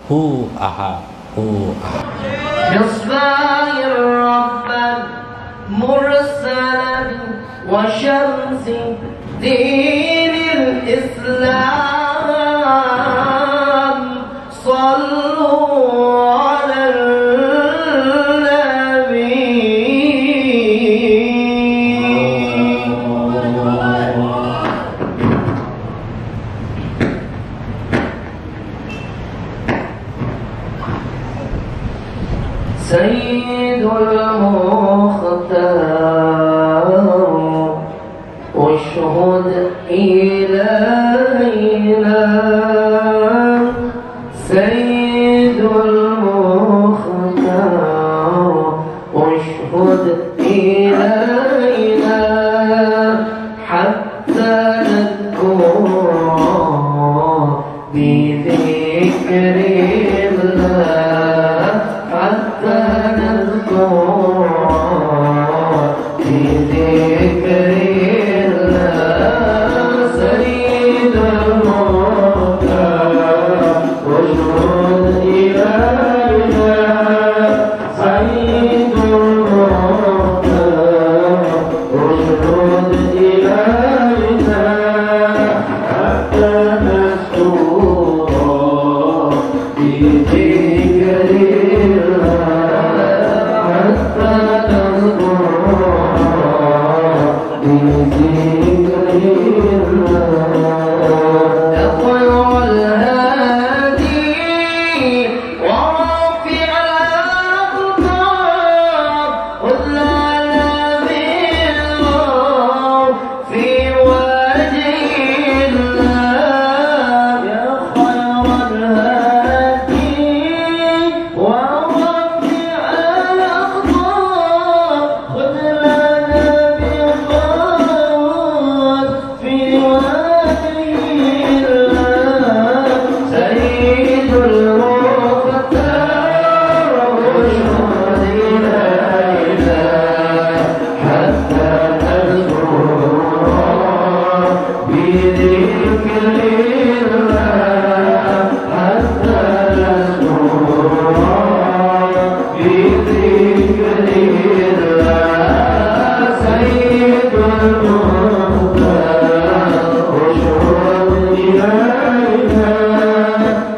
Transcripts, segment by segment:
hu aha hu aha. بإصبع رب مرسل وشمس دين الإسلام صلوا على النبي. سيد المختار اشهد إلينا. سيد المختار اشهد إلينا حتى نذكر بذكر الله. حتى نذكر بذكر الله. سيد المختار اشهد إلينا. سيد المختار اشهد إلينا حتى نذكر بذكر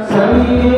سيد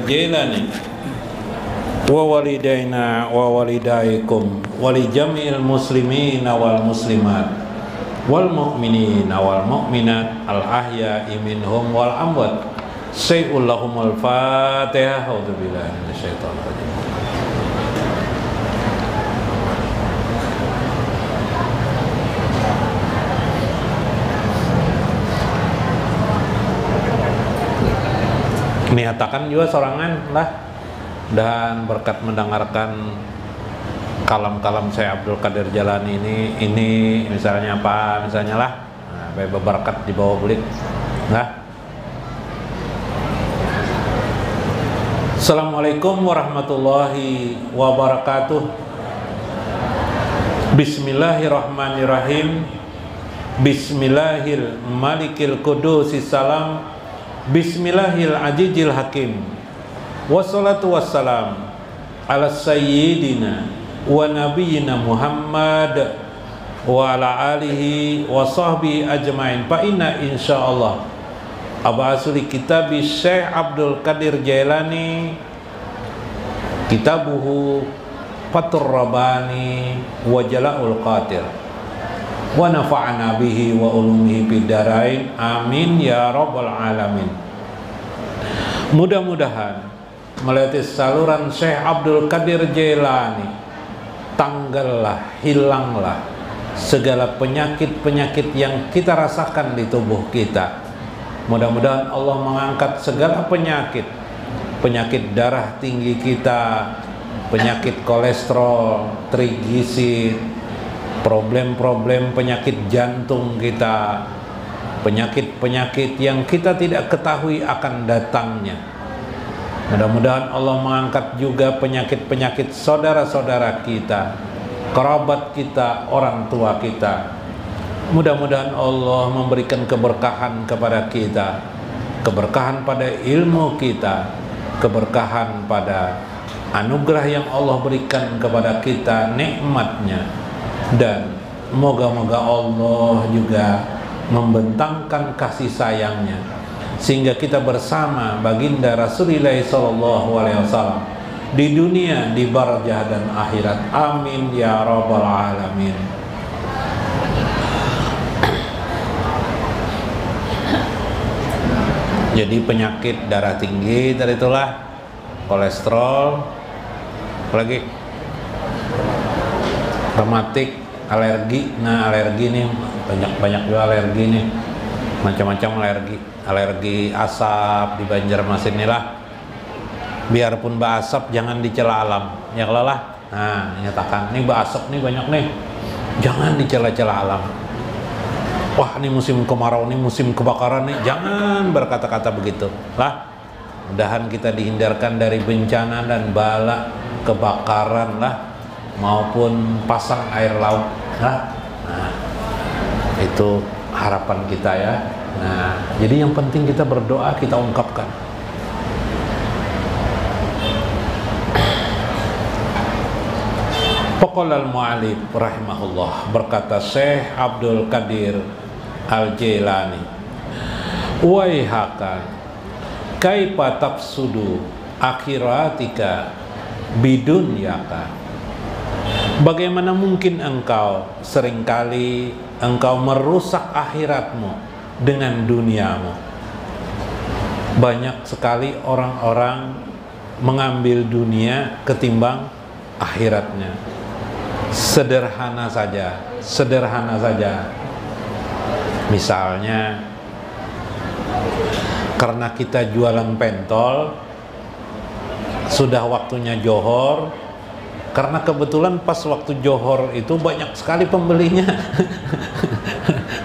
Jailani wa walidaina wa walidaikum wa li jami'il muslimina wal muslimat wal mu'minina wal mu'minat al ahya'i minhum wal amwat. Sayyul lahumul Fatihah. A'udzubillahi minasyaitonir rajim. Niatakan juga sorangan lah, dan berkat mendengarkan kalam-kalam saya Abdul Qadir Jailani ini misalnya apa, misalnya lah, nah, berkat di bawah bulik lah. Assalamualaikum warahmatullahi wabarakatuh. Bismillahirrahmanirrahim. Bismillahil malikil kudusis salam. Bismillahil ajijil hakim. Wassalatu wassalam ala sayyidina wa nabiyyina Muhammad wa ala alihi wa sahbihi ajmain. Fa inna insyaallah abasuli kitabi Syekh Abdul Qadir Jailani kitabuhu Fathur Rabbani wa Jala'ul Qadir wa nafa'ana bihi wa ulumihi bidarain, amin ya rabbal alamin. Mudah-mudahan melalui saluran Syekh Abdul Qadir Jailani tanggallah, hilanglah segala penyakit-penyakit yang kita rasakan di tubuh kita. Mudah-mudahan Allah mengangkat segala penyakit, penyakit darah tinggi kita, penyakit kolesterol, trigliserid, problem-problem penyakit jantung kita, penyakit-penyakit yang kita tidak ketahui akan datangnya. Mudah-mudahan Allah mengangkat juga penyakit-penyakit saudara-saudara kita, kerabat kita, orang tua kita. Mudah-mudahan Allah memberikan keberkahan kepada kita, keberkahan pada ilmu kita, keberkahan pada anugerah yang Allah berikan kepada kita, nikmatnya. Dan moga-moga Allah juga membentangkan kasih sayangnya sehingga kita bersama baginda Rasulullah SAW di dunia, di barzah dan akhirat, amin ya rabbal alamin. Jadi penyakit darah tinggi tadi itulah, kolesterol, apalagi rematik, alergi. Nah, alergi nih banyak juga alergi nih, macam-macam alergi asap di Banjarmasin inilah. Biarpun asap jangan dicela alam, ya kalau lah. Nah, nyatakan nih asap nih banyak nih, jangan dicela-cela alam. Wah, ini musim kemarau, ini musim kebakaran nih, jangan berkata-kata begitu lah. Mudahan kita dihindarkan dari bencana dan bala kebakaran lah, maupun pasang air laut lah. Nah, itu harapan kita ya. Nah, jadi yang penting kita berdoa, kita ungkapkan. Faqala al-mu'allif rahimahullah, berkata Syekh Abdul Qadir Al-Jailani, waihaka kaifa tafsudu akhiratika bidunyaka. Bagaimana mungkin engkau seringkali engkau merusak akhiratmu dengan duniamu. Banyak sekali orang-orang mengambil dunia ketimbang akhiratnya. Sederhana saja. Misalnya karena kita jualan pentol, sudah waktunya johor, karena kebetulan pas waktu johor itu banyak sekali pembelinya.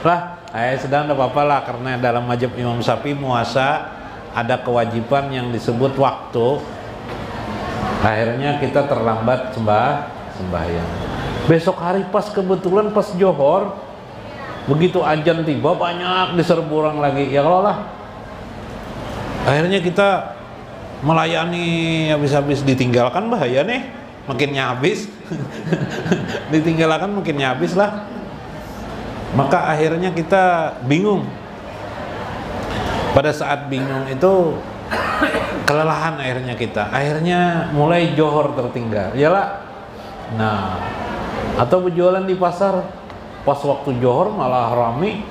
Lah, sedang tidak apa-apa lah, karena dalam mazhab Imam Syafi'i puasa ada kewajiban yang disebut waktu. Akhirnya kita terlambat sembahyang. Besok hari pas kebetulan pas johor, begitu azan tiba banyak diserbu orang lagi, ya kalau lah. Akhirnya kita melayani habis-habis, ditinggalkan bahaya nih, makinnya habis. Ditinggalkan makinnya habis lah. Maka akhirnya kita bingung. Pada saat bingung itu kelelahan akhirnya mulai johor tertinggal, iyalah. Nah, atau berjualan di pasar pas waktu johor malah rame,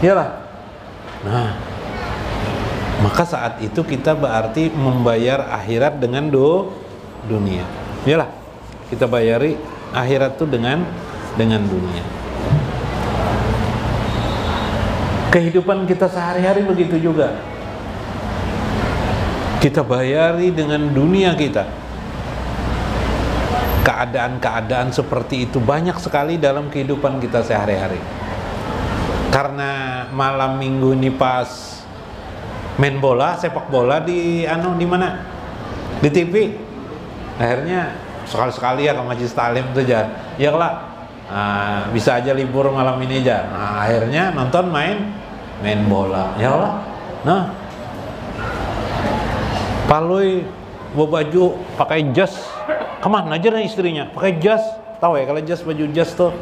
iyalah. Nah, maka saat itu kita berarti membayar akhirat dengan dunia, iyalah. Kita bayari akhirat itu dengan dunia. Kehidupan kita sehari-hari begitu juga. Kita bayari dengan dunia kita. Keadaan-keadaan seperti itu banyak sekali dalam kehidupan kita sehari-hari. Karena malam minggu ini pas main bola, sepak bola di mana? Di TV. Akhirnya sekali-sekali ya ke Majelis Taklim tuh aja. Ya lah. Nah, bisa aja libur malam ini aja. Nah, akhirnya nonton main bola. Ya lah. Nah, palui bawa baju pakai jas, kemana aja nih istrinya? Pakai jas, tahu ya kalau jas, baju jas tuh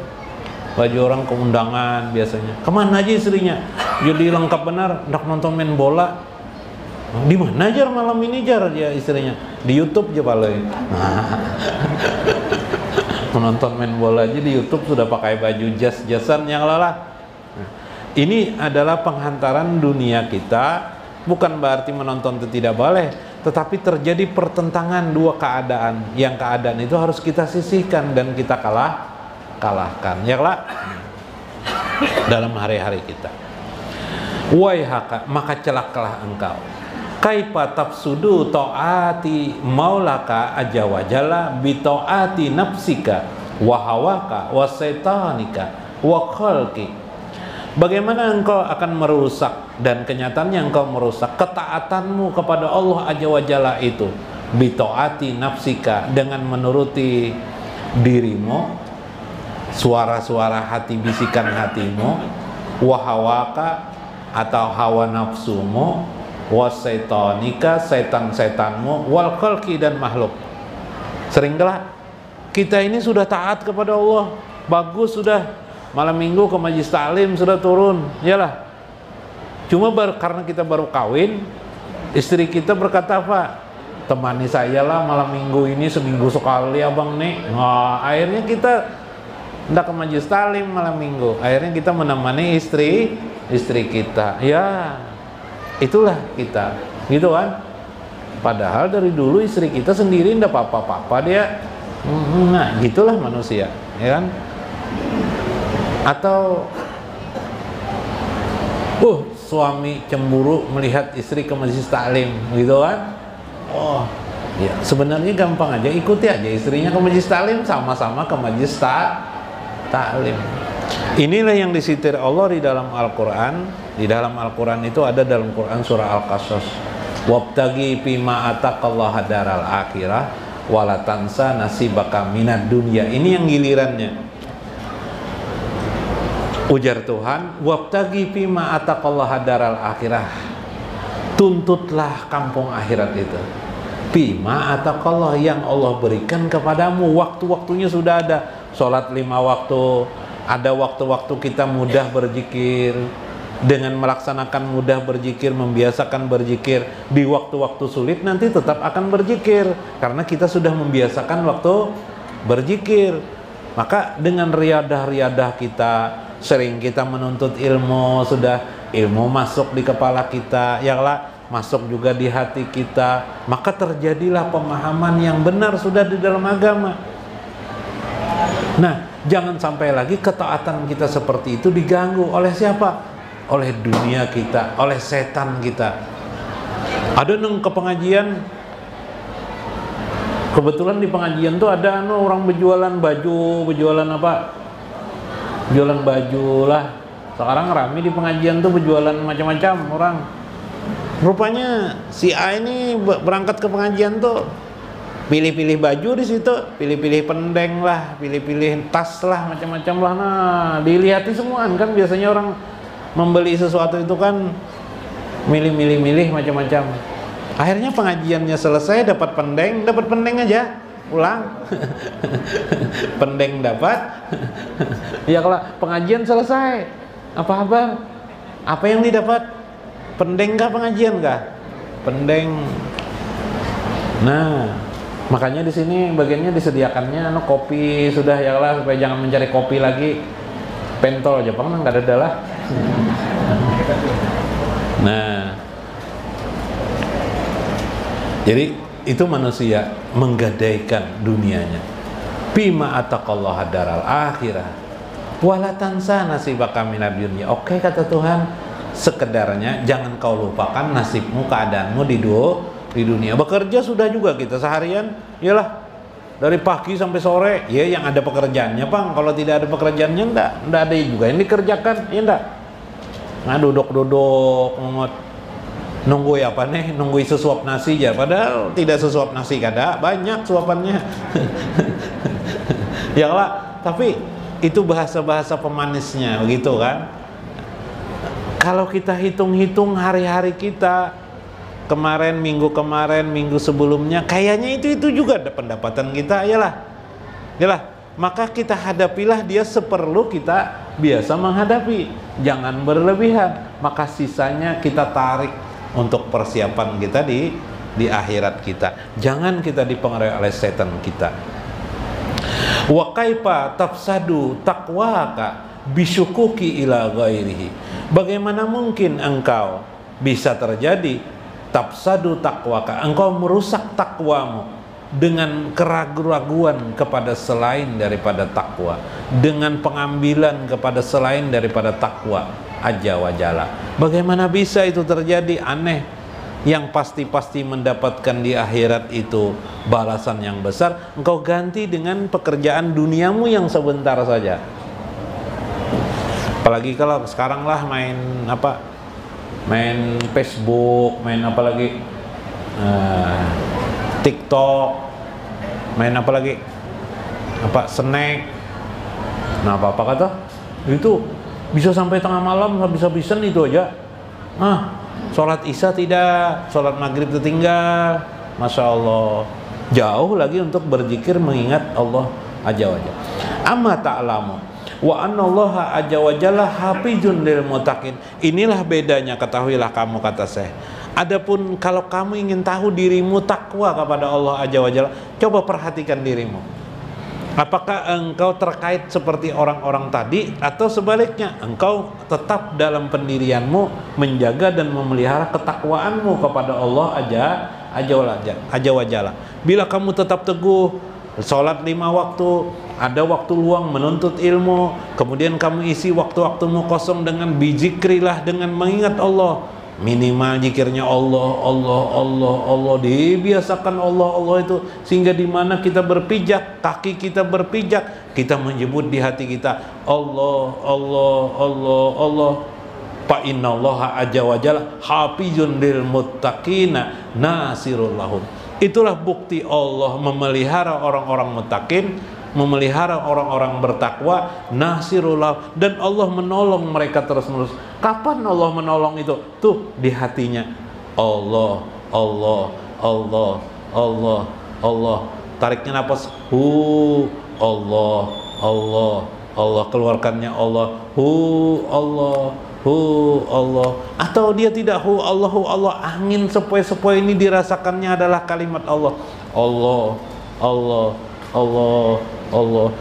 baju orang keundangan biasanya. Kemana aja istrinya? Jadi lengkap benar, hendak nonton main bola. Di mana aja malam ini jar dia istrinya? Di YouTube aja palui. Menonton main bola aja di YouTube sudah pakai baju jas-jasan yang lelah. Ini adalah penghantaran dunia kita. Bukan berarti menonton itu tidak boleh, tetapi terjadi pertentangan dua keadaan. Yang keadaan itu harus kita sisihkan dan kita kalahkan. Ya lah, dalam hari-hari kita. Waihaka, maka celakalah engkau. Kaifa tafsudu ta'ati maulaka aja wajalla bi ta'ati nafsika wa hawaka wa saitanika wa khalqi. Bagaimana engkau akan merusak, dan kenyataannya engkau merusak ketaatanmu kepada Allah Azza wa Jalla itu bi ta'ati nafsika, dengan menuruti dirimu, suara-suara hati, bisikan hatimu, wa hawaka atau hawa nafsumu, wasaitanika, setan-setanmu, wal khalqi, dan makhluk. Seringkali kita ini sudah taat kepada Allah, bagus sudah, malam minggu ke Majelis Taklim sudah turun, iyalah. Cuma karena kita baru kawin, istri kita berkata apa? Temani saya lah malam minggu ini, seminggu sekali abang nih. Nah, akhirnya kita hendak ke Majelis Taklim malam minggu, akhirnya kita menemani istri kita. Ya, itulah kita, gitu kan? Padahal dari dulu istri kita sendiri ndak apa-apa dia. Nah, gitulah manusia, ya kan? Atau suami cemburu melihat istri ke Majelis Taklim, gitu kan? Oh, ya sebenarnya gampang aja, ikuti aja istrinya ke Majelis Taklim, sama-sama ke Majelis Taklim. Inilah yang disitir Allah di dalam Al-Quran. Di dalam Al-Quran itu ada dalam Quran surah Al-Qasas, wabtagi fima ataqallaha daral akhirah wala tansa nasibaka minad dunya. Ini yang gilirannya. Ujar Tuhan, wabtagi fima ataqallaha daral akhirah, tuntutlah kampung akhirat itu. Fima ataqallah, yang Allah berikan kepadamu, waktu-waktunya sudah ada. Sholat 5 waktu, ada waktu-waktu kita mudah berzikir. Dengan melaksanakan mudah berzikir, membiasakan berzikir, di waktu-waktu sulit nanti tetap akan berzikir, karena kita sudah membiasakan waktu berzikir. Maka dengan riadah-riadah kita, sering kita menuntut ilmu, sudah ilmu masuk di kepala kita, ya lah, masuk juga di hati kita, maka terjadilah pemahaman yang benar sudah di dalam agama. Nah, jangan sampai lagi ketaatan kita seperti itu diganggu oleh siapa? Oleh dunia kita, oleh setan kita. Ada neng ke pengajian, kebetulan di pengajian tuh ada orang berjualan baju, berjualan apa? Jualan baju lah. Sekarang rame di pengajian tuh berjualan macam-macam orang. Rupanya si A ini berangkat ke pengajian tuh pilih-pilih baju di situ, pilih-pilih pendeng lah, pilih-pilih tas lah, macam-macam lah. Nah, dilihati semua kan, biasanya orang membeli sesuatu itu kan milih-milih macam-macam. Akhirnya pengajiannya selesai, dapat pendeng aja, pulang. Pendeng dapat. Ya kalau pengajian selesai, apa kabar? Apa yang didapat? Pendeng kah pengajian kah? Pendeng Nah, makanya di sini bagiannya disediakannya kopi sudah ya lah, supaya jangan mencari kopi lagi. Pentol Jepang nggak ada lah. Nah, jadi itu manusia menggadaikan dunianya. Bima ataqallah daral akhirah wala tansa nasibaka minad dunya. Oke, kata Tuhan, sekedarnya jangan kau lupakan nasibmu, keadaanmu di dunia. Bekerja sudah juga kita seharian, iyalah dari pagi sampai sore, ya yang ada pekerjaannya, Bang. Kalau tidak ada pekerjaannya enggak ada juga yang dikerjakan, ya enggak. Nah, duduk nunggu apa nih, nunggu sesuap nasi aja, padahal tidak sesuap nasi, kada banyak suapannya. Ya lah, tapi itu bahasa-bahasa pemanisnya begitu kan. Kalau kita hitung-hitung hari-hari kita kemarin, minggu sebelumnya, kayaknya itu juga ada pendapatan kita, yalah. Maka kita hadapilah dia seperlu kita biasa menghadapi, jangan berlebihan. Maka sisanya kita tarik untuk persiapan kita di akhirat kita. Jangan kita dipengaruhi oleh setan kita. Wa kaifa tafsadu taqwaka bisyukuki ila ghairihi. Bagaimana mungkin engkau bisa terjadi tafsadu taqwaka, engkau merusak takwamu dengan keraguan kepada selain daripada takwa, dengan pengambilan kepada selain daripada takwa Azza wa Jalla. Bagaimana bisa itu terjadi? Aneh. Yang pasti mendapatkan di akhirat itu balasan yang besar, engkau ganti dengan pekerjaan duniamu yang sebentar saja. Apalagi kalau sekarang lah main Facebook, main apa lagi, TikTok, main apa lagi, snack. Nah, apa kata itu bisa sampai tengah malam habis-habisan itu aja. Sholat isya tidak, sholat maghrib tertinggal. Masya Allah, jauh lagi untuk berzikir mengingat Allah Azza wa Jalla. Amma ta'lamu wa annallaha azza wa jalla hafizun lil muttaqin. Inilah bedanya, ketahuilah kamu, kata Syekh. Adapun kalau kamu ingin tahu dirimu takwa kepada Allah Azza wa Jalla, coba perhatikan dirimu. Apakah engkau terkait seperti orang-orang tadi, atau sebaliknya engkau tetap dalam pendirianmu menjaga dan memelihara ketakwaanmu kepada Allah Azza wa Jalla. Bila kamu tetap teguh sholat 5 waktu, ada waktu luang menuntut ilmu, kemudian kamu isi waktu-waktumu kosong dengan bizikrillah, dengan mengingat Allah, minimal zikirnya Allah, dibiasakan Allah itu, sehingga di mana kita berpijak, kaki kita berpijak, kita menyebut di hati kita Allah. Fa innallaha azza wa jalla hafizun lil muttaqina nasirul lahum. Itulah bukti Allah memelihara orang-orang muttaqin, memelihara orang-orang bertakwa, nasirullah, dan Allah menolong mereka terus-menerus. Kapan Allah menolong itu? Tuh di hatinya. Allah. Tariknya napas. Allah. Keluarkannya Allah. Allah. Atau dia tidak Allah. Angin sepoi-sepoi ini dirasakannya adalah kalimat Allah. Allah.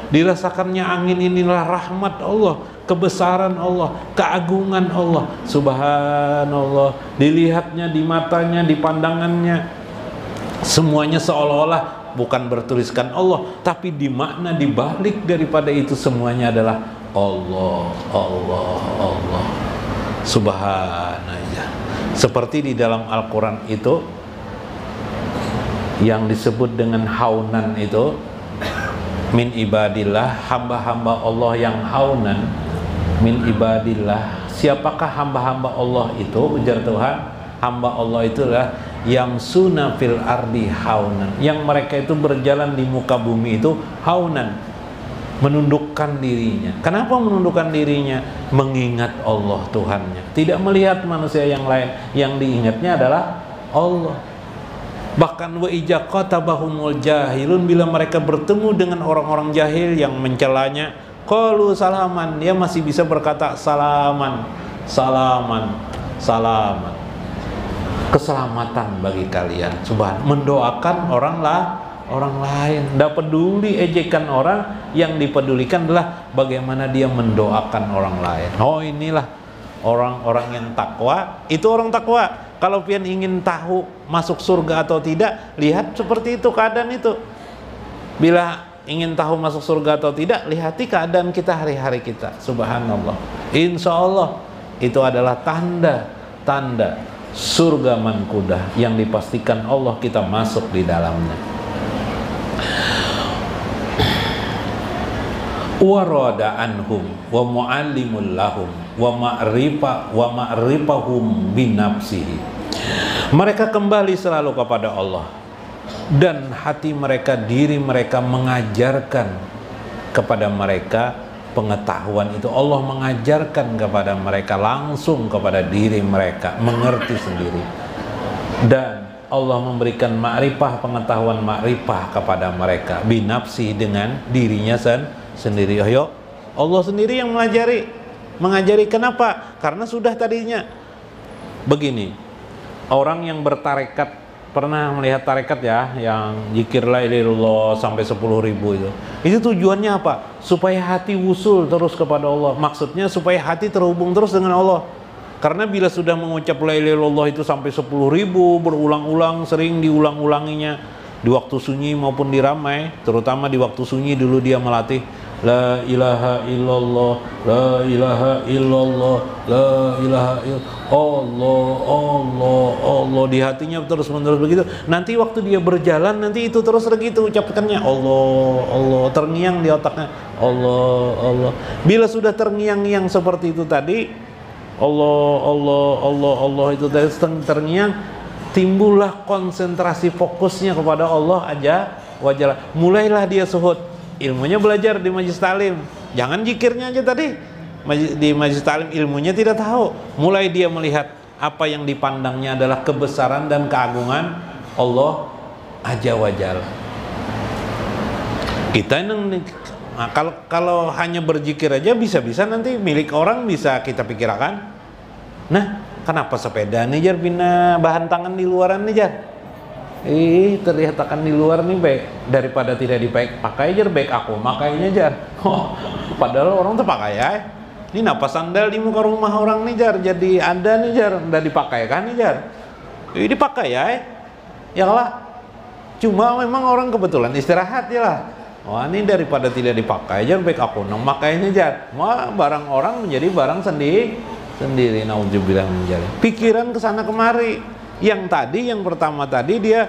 Dirasakannya angin inilah rahmat Allah, kebesaran Allah, keagungan Allah. Subhanallah. Dilihatnya di matanya, di pandangannya, semuanya seolah-olah bukan bertuliskan Allah, tapi di makna di balik daripada itu semuanya adalah Allah. Subhanallah. Seperti di dalam Al-Quran itu yang disebut dengan haunan itu, min ibadillah, hamba-hamba Allah yang haunan, min ibadillah. Siapakah hamba-hamba Allah itu? Ujar Tuhan, hamba Allah itu adalah yamsuna fil ardi haunan, yang mereka itu berjalan di muka bumi itu haunan, menundukkan dirinya. Kenapa menundukkan dirinya? Mengingat Allah Tuhannya, tidak melihat manusia yang lain, yang diingatnya adalah Allah. Bahkan wa ija qatabahumul jahilun, bila mereka bertemu dengan orang-orang jahil yang mencelanya, qalu salaman, dia masih bisa berkata salaman. keselamatan bagi kalian. Mendoakan orang lain. Tidak peduli ejekan orang, yang dipedulikan adalah bagaimana dia mendoakan orang lain. Oh, inilah orang-orang yang takwa. Itu orang takwa. Kalau pian ingin tahu masuk surga atau tidak, lihat seperti itu keadaan itu. Bila ingin tahu masuk surga atau tidak, lihati keadaan kita hari-hari kita. Subhanallah. Insya Allah itu adalah tanda surga mankudah yang dipastikan Allah kita masuk di dalamnya. Warada anhum wa mu'allimul lahum wa ma'rifahum binafsihi. Mereka kembali selalu kepada Allah, dan hati mereka, diri mereka mengajarkan kepada mereka pengetahuan itu. Allah mengajarkan kepada mereka langsung kepada diri mereka, mengerti sendiri. Dan Allah memberikan ma'rifah, pengetahuan ma'rifah kepada mereka binafsi, dengan dirinya sendiri. Ayo, Allah sendiri yang mengajari. Kenapa? Karena sudah tadinya begini. Orang yang bertarekat, pernah melihat tarekat ya, yang zikir la ilaha illallah sampai 10.000 itu. Itu tujuannya apa? Supaya hati wusul terus kepada Allah. Maksudnya supaya hati terhubung terus dengan Allah. Karena bila sudah mengucap la ilaha illallah itu sampai 10.000 berulang-ulang, sering diulang-ulanginya di waktu sunyi maupun di ramai, terutama di waktu sunyi dulu dia melatih la ilaha illallah, la ilaha illallah, la ilaha illallah, Allah di hatinya terus-menerus begitu. Nanti waktu dia berjalan, nanti itu terus begitu ucapkannya, Allah, terngiang di otaknya, Allah. Bila sudah terngiang-ngiang seperti itu tadi, Allah itu terngiang, timbullah konsentrasi fokusnya kepada Allah aja wajalah. Mulailah dia suhud. Ilmunya belajar di majlis taklim, jangan zikirnya aja tadi. Di majlis taklim ilmunya tidak tahu. Mulai dia melihat apa yang dipandangnya adalah kebesaran dan keagungan Allah aja wajal. Kita kalau hanya berzikir aja bisa-bisa nanti milik orang bisa kita pikirkan. Nah, kenapa sepeda nih jar pindah bahan tangan di luaran nih jar? Terlihat akan di luar nih baik daripada tidak dipakai jar, baik aku makainya jar. Padahal orang terpakai ya. Ini napa sandal di muka rumah orang nih jar, jadi ada nih jar, udah dipakai kan nih jar. Dipakai ya. Ya lah. Cuma memang orang kebetulan istirahat ya lah. Wah, ini daripada tidak dipakai jar, baik aku makainya jar. Wah, barang orang menjadi barang sendiri. Nauzubillah min dzalik. Pikiran kesana kemari. Yang pertama tadi dia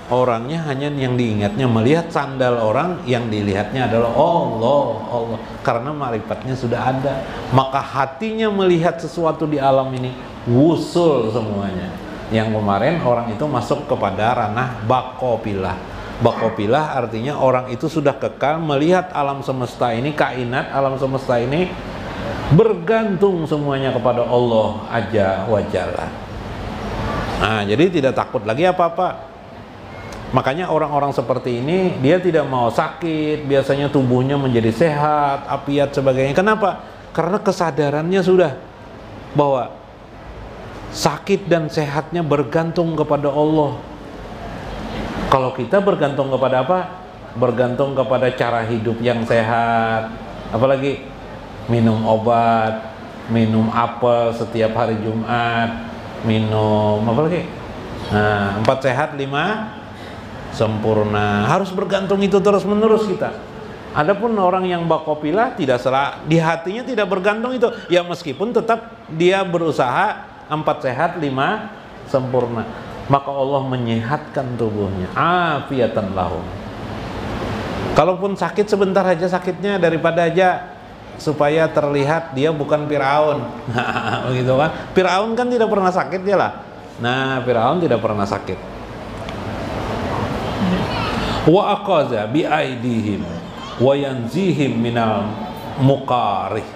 orangnya hanya yang diingatnya melihat sandal orang, yang dilihatnya adalah Allah. Karena ma'rifatnya sudah ada, maka hatinya melihat sesuatu di alam ini wusul semuanya. Yang kemarin orang itu masuk kepada ranah bakopilah. Bakopilah artinya orang itu sudah kekal melihat alam semesta ini, kainat alam semesta ini bergantung semuanya kepada Allah aja wajallah. Nah, jadi tidak takut lagi apa-apa. Makanya orang-orang seperti ini dia tidak mau sakit, biasanya tubuhnya menjadi sehat, afiat sebagainya. Kenapa? Karena kesadarannya sudah bahwa sakit dan sehatnya bergantung kepada Allah. Kalau kita bergantung kepada apa? Bergantung kepada cara hidup yang sehat. Apalagi minum obat, minum apel setiap hari Jumat, minum apa lagi? Nah, 4 sehat 5 sempurna. Harus bergantung itu terus menerus kita. Adapun orang yang bakopilah tidak salah, di hatinya tidak bergantung itu. Ya meskipun tetap dia berusaha 4 sehat 5 sempurna. Maka Allah menyehatkan tubuhnya. Afiatan lahum. Kalaupun sakit sebentar aja sakitnya, daripada aja supaya terlihat dia bukan Firaun. Begitu kan? Firaun kan tidak pernah sakit dia lah. Nah, Firaun tidak pernah sakit. Wa aqaza bi aidihim wa yanzihim minal makarih.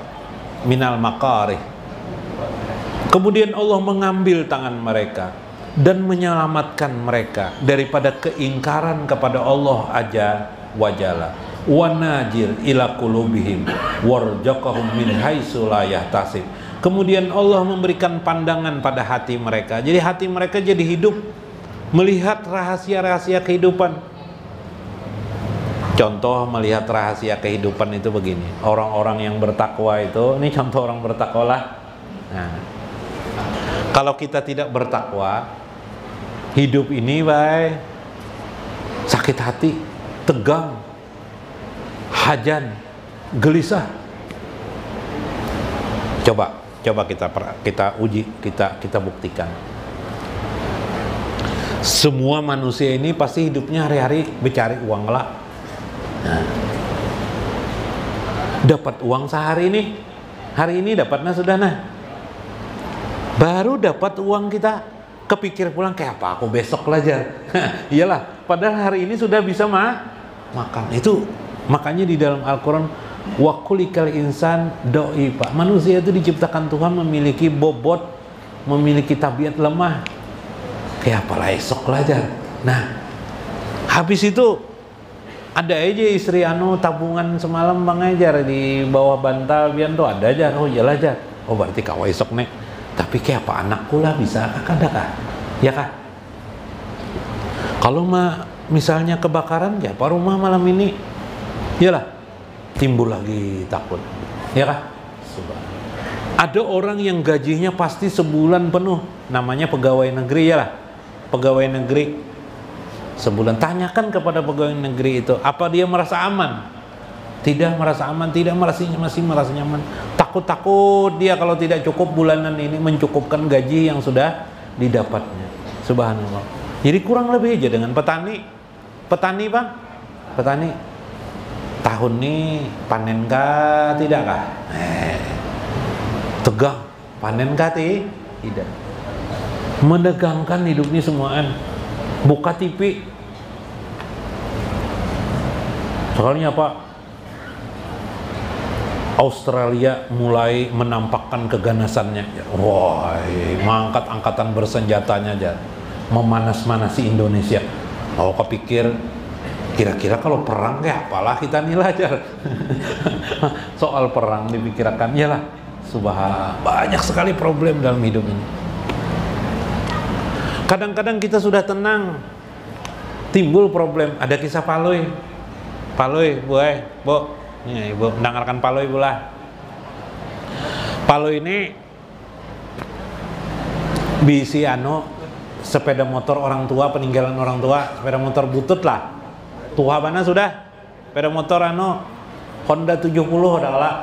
Kemudian Allah mengambil tangan mereka dan menyelamatkan mereka daripada keingkaran kepada Allah aja wajalla. Wa najir ila qulubihim warjaqahum min haitsu la yahtasib. Kemudian Allah memberikan pandangan pada hati mereka. Jadi hati mereka jadi hidup melihat rahasia-rahasia kehidupan. Contoh melihat rahasia kehidupan itu begini. Orang-orang yang bertakwa itu, ini contoh orang bertakwa lah. Nah, kalau kita tidak bertakwa, hidup ini baik sakit hati, tegang, hajan, gelisah. Coba kita uji, kita buktikan. Semua manusia ini pasti hidupnya hari-hari mencari uang lah. Nah, dapat uang sehari ini, hari ini dapatnya sudah baru dapat uang kita kepikir pulang kayak apa aku besok belajar. Iyalah, padahal hari ini sudah bisa makan. Itu makanya di dalam Al-Quran wa kulikal insan doi, Pak. Manusia itu diciptakan Tuhan memiliki bobot, memiliki tabiat lemah. Kayak apalah esok belajar. Nah, habis itu ada aja istri tabungan semalam Bang Ajar di bawah bantal biar tuh ada aja. Oh iyalah aja. Oh berarti kau esok nih. Tapi kayak apa anakku lah bisa kan kah? Ya kah? Kalau misalnya kebakaran ya apa rumah malam ini? Iyalah timbul lagi takut. Ya kah? Ada orang yang gajinya pasti sebulan penuh, namanya pegawai negeri ya lah. Pegawai negeri sebulan, tanyakan kepada pegawai negeri itu, apa dia merasa aman? Tidak merasa aman, masih merasa nyaman. Takut dia kalau tidak cukup bulanan ini mencukupkan gaji yang sudah didapatnya. Subhanallah. Jadi kurang lebih aja dengan petani Bang. Petani tahun ini panenkah tidakkah? Tegang, panenkah tidak? Menegangkan hidup ini semuaan. Buka TV. Soalnya apa? Australia mulai menampakkan keganasannya. Wah, mengangkat angkatan bersenjatanya aja, memanas-manasi Indonesia. Oh, kepikir kira-kira kalau perang kayak apalah kita nilai aja. Soal perang dipikirkan, yalah. Banyak sekali problem dalam hidup ini. Kadang-kadang kita sudah tenang, timbul problem. Ada kisah Paloi, Bu, nih Ibu mendengarkan Paloi lah. Paloi ini bisi sepeda motor orang tua, peninggalan orang tua, sepeda motor butut lah. Tua mana sudah? Sepeda motor Honda 70 udah lah.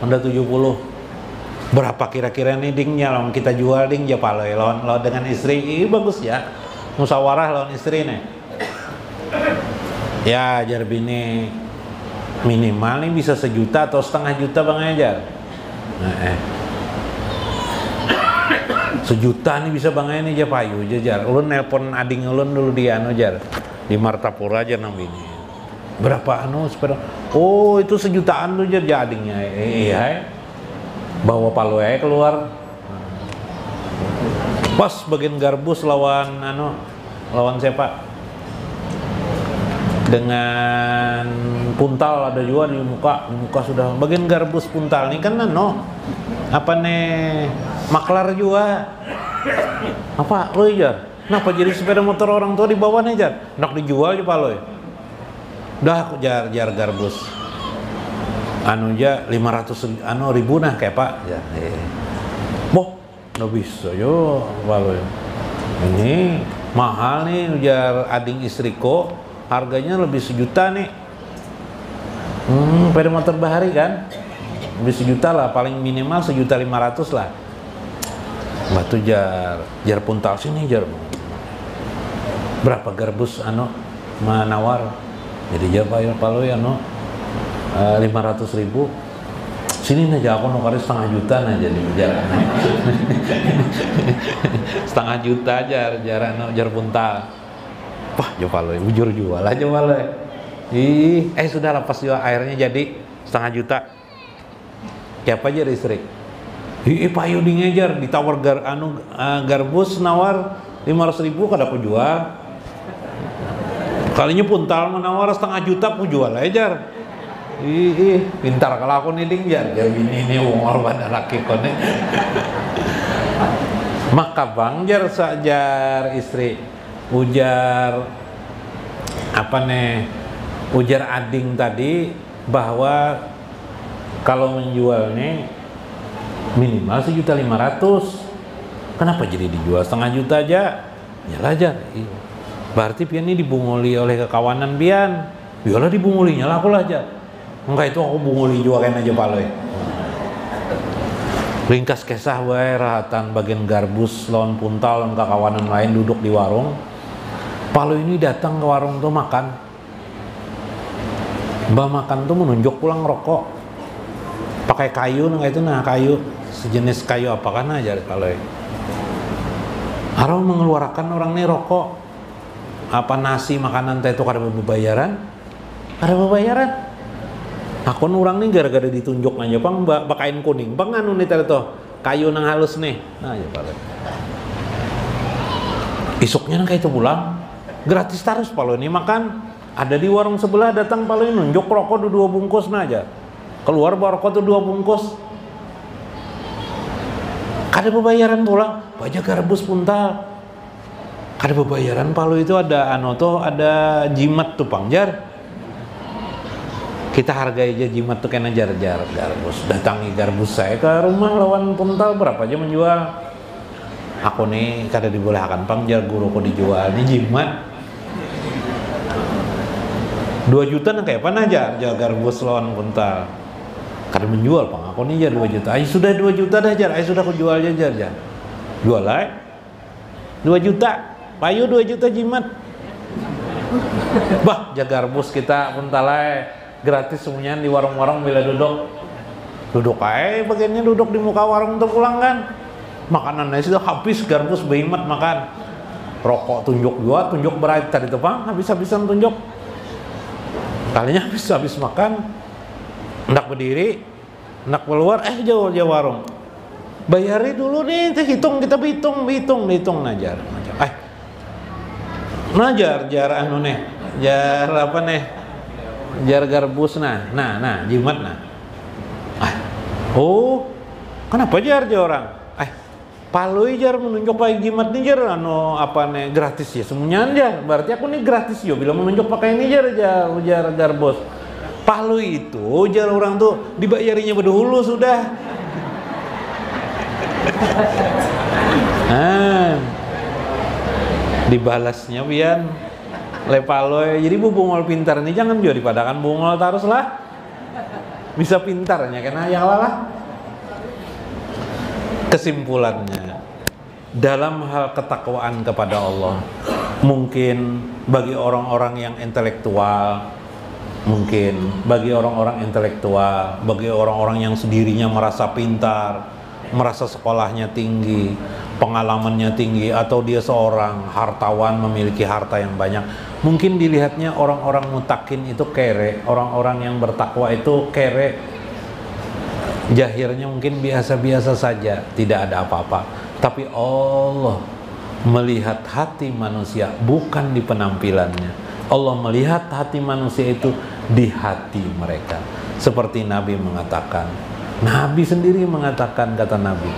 Honda 70. Berapa kira-kira nih dingnya lawan kita jual ding ya Paloi lawan dengan istri. Ini bagus ya. Musyawarah lawan istri nih. Ya jar bini minimal nih bisa 1 juta atau 1,5 juta Bang Ajar. 1 juta nih bisa Bang ini aja payu jar. Ulun nelpon ading ulun dulu di jar. Di Martapura aja nang bini. Berapa sepeda? Oh itu 1 jutaan tuh jar adingnya. Iya. Bawa Paloi keluar. Pas bagian garbus lawan siapa? Dengan puntal ada juga di muka sudah bagian garbus puntal nih kan apa nih maklar juga. Apa lo jar? Kenapa jadi sepeda motor orang tua di bawah nih jar? Nak dijual aja Paloi. Dah jar garbus. 500 ribu nah kayak Pak ya. Boh nggak bisa yo Paloi. Ini mahal nih ujar ading istriko, harganya lebih 1 juta nih. Sepeda motor bahari kan lebih 1 juta lah, paling minimal 1,5 juta lah. Batu jar puntal sini jar. Berapa garbus menawar? Jadi jar bayar Paloi 500 ribu. Sini aja aku nukari 1,5 juta aja di jalan. 1,5 juta jar puntal. Wah, Paloi bujur jual aja Paloi. Sudah lepas jual airnya jadi 1,5 juta. Siapa aja istri? Payu dingejar ditawar garbus nawar 500 ribu kada aku jual. Kalinya puntal menawar 1,5 juta aku jual aja. Ih, pintar kalau aku nih jar ini wong pada laki kone. Maka bangjar sajar istri ujar apa nih? Ujar ading tadi bahwa kalau menjual nih minimal 1.500.000. Kenapa jadi dijual 0,5 juta aja? Ya ajar. Berarti pian ini dibunguli oleh kekawanan pian. Biarlah dibungulinya lah aku lah aja. Enggak, itu aku bunguli juga kan aja paloy. Ringkas kisah wae rahatan bagian garbus lawan puntal lawan kekawanan lain duduk di warung. Paloy ini datang ke warung tuh makan. Mbak makan tuh menunjuk pulang rokok. Pakai kayu kayu sejenis kayu apa kan aja paloy. Harus mengeluarkan orang nih rokok. Apa nasi makanan teh itu kada bebayaran? Kada bebayaran. Aku orang nih gara-gara ditunjuk aja bang mbak kain kuning bang anu nih tadi tuh kayu nang halus nih. Nah ya paloy. Isuknya nang kayak itu pulang gratis terus paloy ini makan. Ada di warung sebelah datang paloy nunjuk rokok 2 bungkus nah aja. Keluar bawa rokok tuh 2 bungkus. Kada bebayaran pulang, baja garbus puntal. Kada bebayaran paloy itu ada ada jimat tuh pangjar. Kita hargai aja jimat tuh kena jar garbus. Datangi garbus saya ke rumah lawan puntal berapa aja menjual. Aku nih kada dibolehkan pangjar guruku dijual ini jimat. 2 juta nang kayak apa aja garbus lawan puntal. Kada menjual pang aku nih jar 2 juta. Ay sudah 2 juta dah jar. Ay sudah aku jual aja jar. Jual ay 2 juta. Payu 2 juta jimat. Bah, jaga garbus kita puntal ay gratis semuanya di warung-warung bila duduk ay bagiannya duduk di muka warung tuh pulang kan. Makanannya sudah habis garbus behimat makan. Rokok tunjuk juga, tunjuk berat tadi tuh pang habis-habisan tunjuk. Kalinya habis makan, hendak berdiri, hendak keluar, jauh warung. Bayari dulu nih, kita hitung najar. Najar anu nih, jar apa nih, jar garbus nah jimat nah. Oh, kenapa jar orang? Palui jar menunjuk pakai jimat nih jar anu apa nih gratis ya semuanya jar. Berarti aku nih gratis yo bila menunjuk pakai ini jar garbus. Palui itu jar orang tuh dibayarinya berdahulu sudah. Dibalasnya pian le palui. Jadi bu bungol pintar nih jangan juga dipadakan bungol terus lah. Bisa pintarnya kena yang lah. Kesimpulannya, dalam hal ketakwaan kepada Allah, mungkin bagi orang-orang yang intelektual, bagi orang-orang yang sendirinya merasa pintar, merasa sekolahnya tinggi, pengalamannya tinggi, atau dia seorang hartawan memiliki harta yang banyak, mungkin dilihatnya orang-orang mutakin itu kere, orang-orang yang bertakwa itu kere. Jahirnya mungkin biasa-biasa saja, tidak ada apa-apa. Tapi Allah melihat hati manusia bukan di penampilannya. Allah melihat hati manusia itu di hati mereka. Seperti Nabi mengatakan. Nabi sendiri mengatakan, kata Nabi,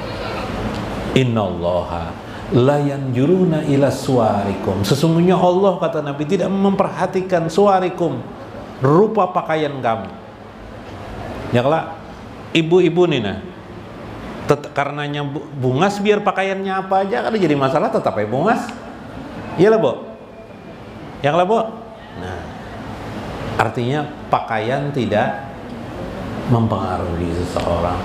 Innallaha la yanjuruna ila suwarikum. Sesungguhnya Allah, kata Nabi, tidak memperhatikan suwarikum, rupa pakaian kamu. Ya kalau ibu-ibu nih nah, karenanya bungas biar pakaiannya apa aja kan jadi masalah tetap aja bungas. Iya lah Bo, yang lah Bo. Nah, artinya pakaian tidak mempengaruhi seseorang.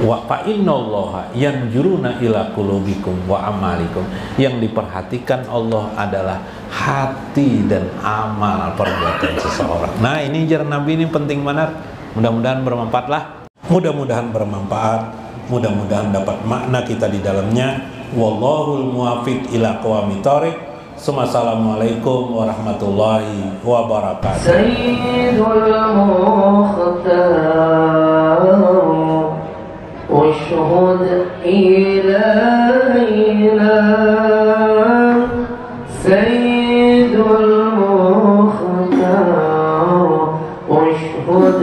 Wa fa innallaha yanjuruna ila qulubikum wa amalikum. Yang diperhatikan Allah adalah hati dan amal perbuatan seseorang. Nah ini jar Nabi ini penting banget. Mudah-mudahan bermanfaat lah. Mudah-mudahan bermanfaat, mudah-mudahan dapat makna kita di dalamnya. Wallahul muwaffiq ila aqwamit thoriq. Assalamualaikum warahmatullahi wabarakatuh. Sayyidul Mukhtar ushhud ilaina Sayyidul Mukhtar ushhud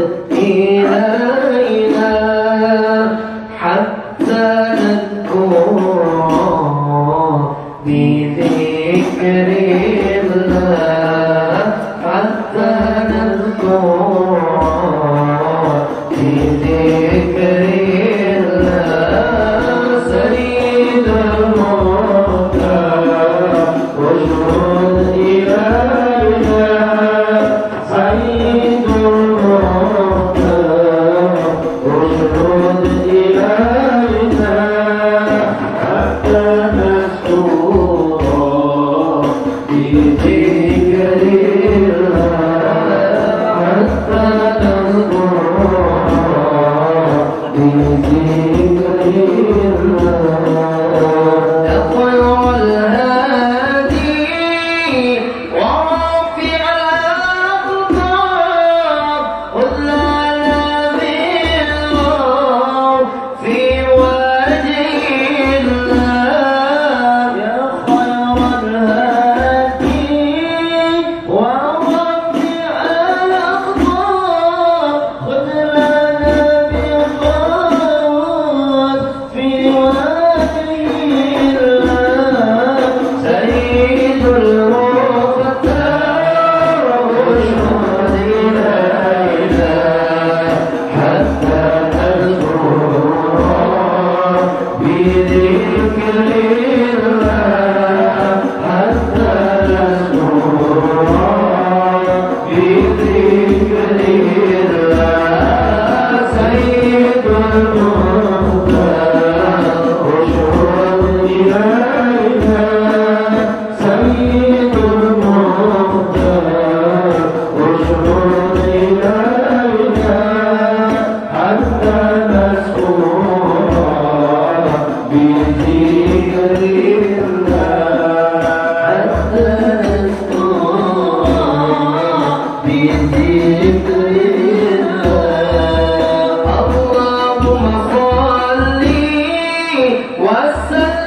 والسلام